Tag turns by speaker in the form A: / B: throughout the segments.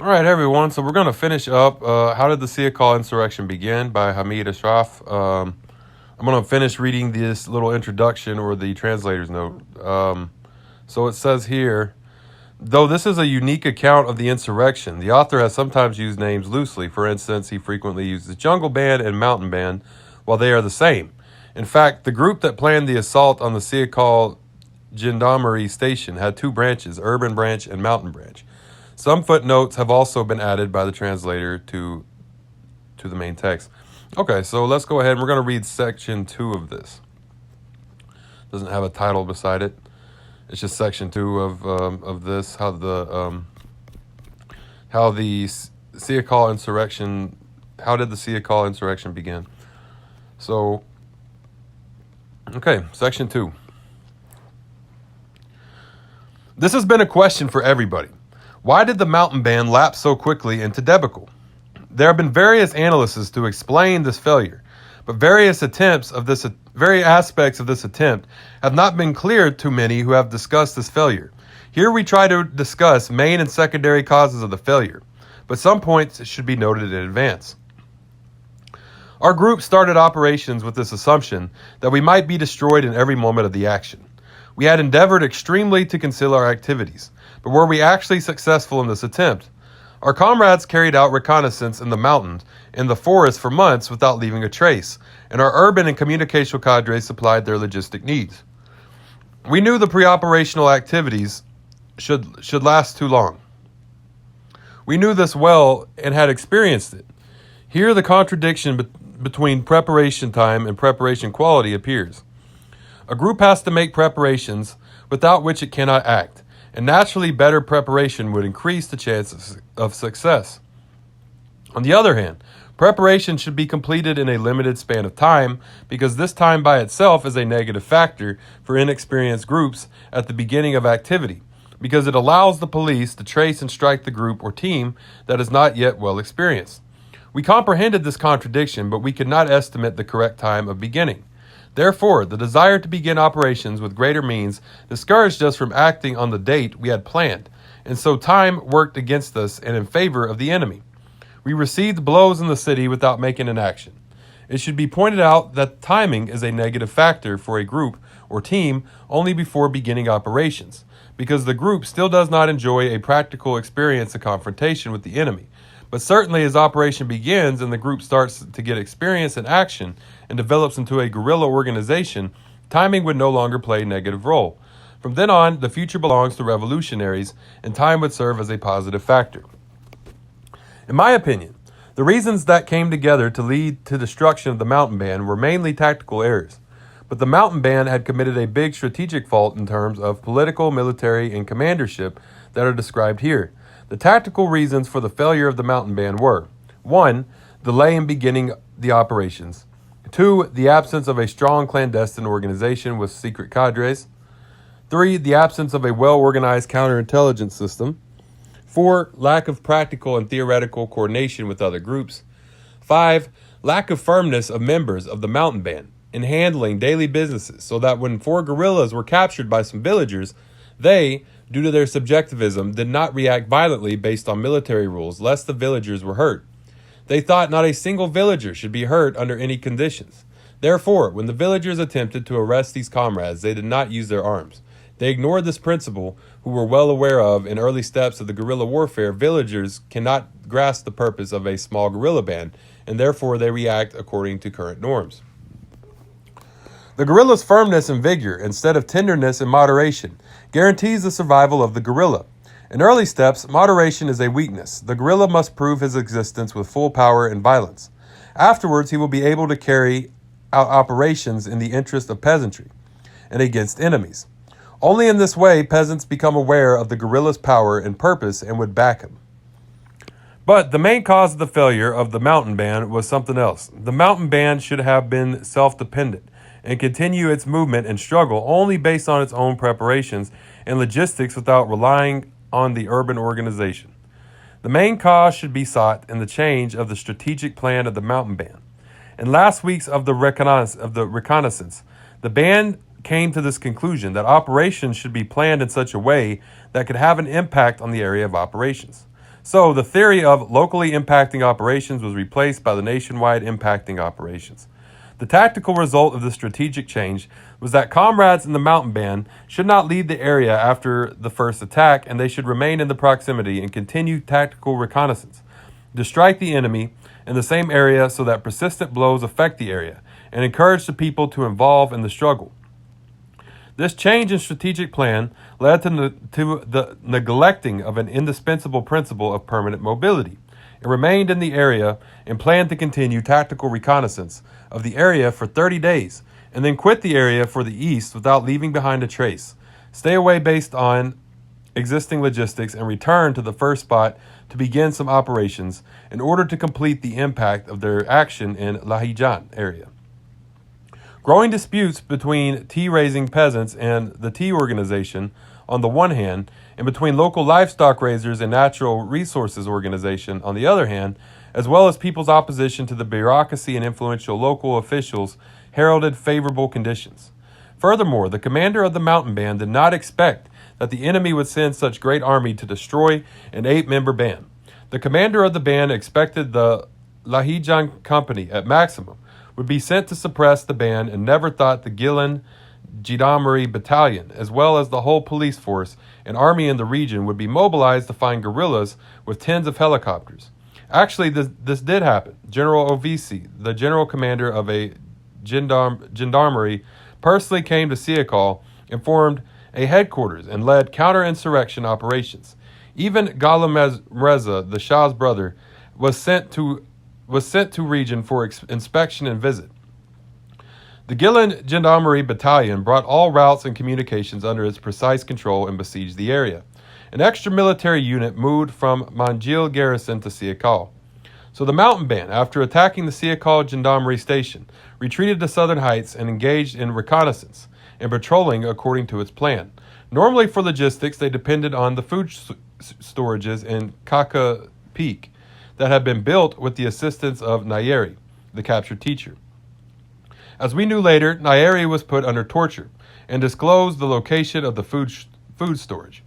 A: All right, everyone. So we're going to finish up. How did the Siahkal insurrection begin by Hamid Ashraf? I'm going to finish reading this little introduction or the translator's note. So it says here, though this is a unique account of the insurrection, the author has sometimes used names loosely. For instance, he frequently uses Jungle Band and Mountain Band, while they are the same. In fact, the group that planned the assault on the Siahkal Gendarmerie station had two branches, Urban Branch and Mountain Branch. Some footnotes have also been added by the translator to the main text. Okay, so let's go ahead and we're going to read section 2 of this. Doesn't have a title beside it. It's just section 2 of this. How the Siahkal insurrection. How did the Siahkal insurrection begin? So, okay, section 2. This has been a question for everybody. Why did the Mountain Band lapse so quickly into debacle? There have been various analyses to explain this failure, but various aspects of this attempt have not been clear to many who have discussed this failure. Here we try to discuss main and secondary causes of the failure, but some points should be noted in advance. Our group started operations with this assumption that we might be destroyed in every moment of the action. We had endeavored extremely to conceal our activities, but were we actually successful in this attempt? Our comrades carried out reconnaissance in the mountains and the forest for months without leaving a trace, and our urban and communicational cadres supplied their logistic needs. We knew the pre-operational activities should last too long. We knew this well and had experienced it. Here the contradiction between preparation time and preparation quality appears. A group has to make preparations without which it cannot act, and naturally better preparation would increase the chances of success. On the other hand, preparation should be completed in a limited span of time because this time by itself is a negative factor for inexperienced groups at the beginning of activity, because it allows the police to trace and strike the group or team that is not yet well experienced. We comprehended this contradiction, but we could not estimate the correct time of beginning. Therefore, the desire to begin operations with greater means discouraged us from acting on the date we had planned, and so time worked against us and in favor of the enemy. We received blows in the city without making an action. It should be pointed out that timing is a negative factor for a group or team only before beginning operations, because the group still does not enjoy a practical experience of confrontation with the enemy. But certainly as operation begins and the group starts to get experience in action and develops into a guerrilla organization, timing would no longer play a negative role. From then on, the future belongs to revolutionaries, and time would serve as a positive factor. In my opinion, the reasons that came together to lead to destruction of the Mountain Band were mainly tactical errors. But the Mountain Band had committed a big strategic fault in terms of political, military, and commandership that are described here. The tactical reasons for the failure of the Mountain Band were: 1. Delay in beginning the operations. 2. The absence of a strong clandestine organization with secret cadres. 3. The absence of a well-organized counterintelligence system. 4. Lack of practical and theoretical coordination with other groups. 5. Lack of firmness of members of the Mountain Band in handling daily businesses, so that when 4 guerrillas were captured by some villagers, they, due to their subjectivism, did not react violently based on military rules, lest the villagers were hurt. They thought not a single villager should be hurt under any conditions. Therefore, when the villagers attempted to arrest these comrades, they did not use their arms. They ignored this principle, who were well aware of, in early steps of the guerrilla warfare, villagers cannot grasp the purpose of a small guerrilla band, and therefore they react according to current norms. The guerrilla's firmness and vigor, instead of tenderness and moderation, guarantees the survival of the guerrilla. In early steps, moderation is a weakness. The guerrilla must prove his existence with full power and violence. Afterwards, he will be able to carry out operations in the interest of peasantry and against enemies. Only in this way peasants become aware of the guerrilla's power and purpose and would back him. But the main cause of the failure of the Mountain Band was something else. The Mountain Band should have been self-dependent and continue its movement and struggle only based on its own preparations and logistics without relying on the urban organization. The main cause should be sought in the change of the strategic plan of the Mountain Band. In last week's of the reconnaissance, the band came to this conclusion that operations should be planned in such a way that could have an impact on the area of operations. So the theory of locally impacting operations was replaced by the nationwide impacting operations. The tactical result of the strategic change was that comrades in the mountain band should not leave the area after the first attack, and they should remain in the proximity and continue tactical reconnaissance to strike the enemy in the same area so that persistent blows affect the area and encourage the people to involve in the struggle. This change in strategic plan led to the neglecting of an indispensable principle of permanent mobility. It remained in the area and planned to continue tactical reconnaissance of the area for 30 days and then quit the area for the east without leaving behind a trace, stay away based on existing logistics, and return to the first spot to begin some operations in order to complete the impact of their action in Lahijan area. Growing disputes between tea-raising peasants and the tea organization on the one hand, and between local livestock raisers and natural resources organization on the other hand, as well as people's opposition to the bureaucracy and influential local officials, heralded favorable conditions. Furthermore, the commander of the mountain band did not expect that the enemy would send such great army to destroy an 8-member band. The commander of the band expected the Lahijan company at maximum would be sent to suppress the band and never thought the Gilan Gendarmerie battalion, as well as the whole police force and army in the region, would be mobilized to find guerrillas with tens of helicopters. Actually, this did happen. General Ovisi, the general commander of a gendarmerie, personally came to Siahkal and formed a headquarters and led counter-insurrection operations. Even Ghalam Reza, the Shah's brother, was sent to region for inspection and visit. The Gilan Gendarmerie Battalion brought all routes and communications under its precise control and besieged the area. An extra military unit moved from Manjil garrison to Siahkal. So the mountain band, after attacking the Siahkal Gendarmerie station, retreated to southern heights and engaged in reconnaissance and patrolling according to its plan. Normally for logistics, they depended on the food storages in Kaka Peak that had been built with the assistance of Nayeri, the captured teacher. As we knew later, Nayeri was put under torture and disclosed the location of the food storage.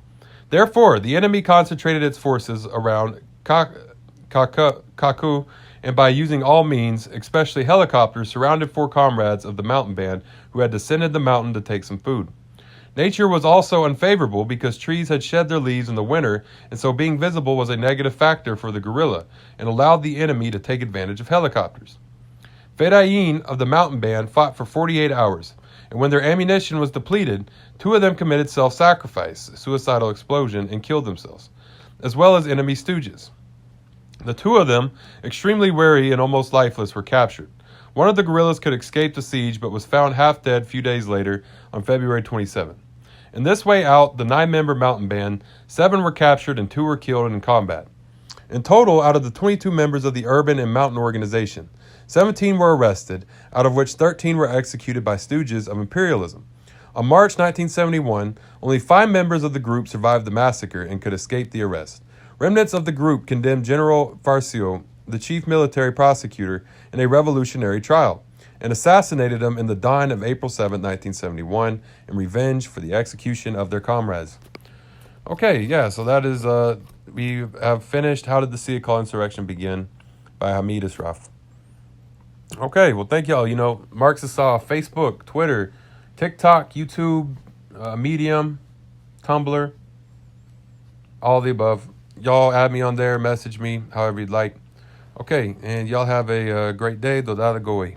A: Therefore, the enemy concentrated its forces around Kaku, and by using all means, especially helicopters, surrounded 4 comrades of the mountain band who had descended the mountain to take some food. Nature was also unfavorable because trees had shed their leaves in the winter, and so being visible was a negative factor for the guerrilla and allowed the enemy to take advantage of helicopters. Fedayeen of the mountain band fought for 48 hours, and when their ammunition was depleted, 2 of them committed self-sacrifice, suicidal explosion, and killed themselves, as well as enemy stooges. The 2 of them, extremely weary and almost lifeless, were captured. One of the guerrillas could escape the siege but was found half dead a few days later on February 27. In this way out, the 9-member mountain band, 7 were captured and 2 were killed in combat. In total, out of the 22 members of the urban and mountain organization, 17 were arrested, out of which 13 were executed by stooges of imperialism. On March 1971, only 5 members of the group survived the massacre and could escape the arrest. Remnants of the group condemned General Farcio, the chief military prosecutor, in a revolutionary trial, and assassinated him in the dawn of April 7, 1971, in revenge for the execution of their comrades. Okay, yeah, so that is, we have finished How Did the Siahkal Insurrection Begin by Hamid Ashraf. Okay, well, thank y'all. You know, Marks us off Facebook, Twitter, TikTok, YouTube, Medium, Tumblr, all the above. Y'all add me on there, message me, however you'd like. Okay, and y'all have a great day. Dodada Goy.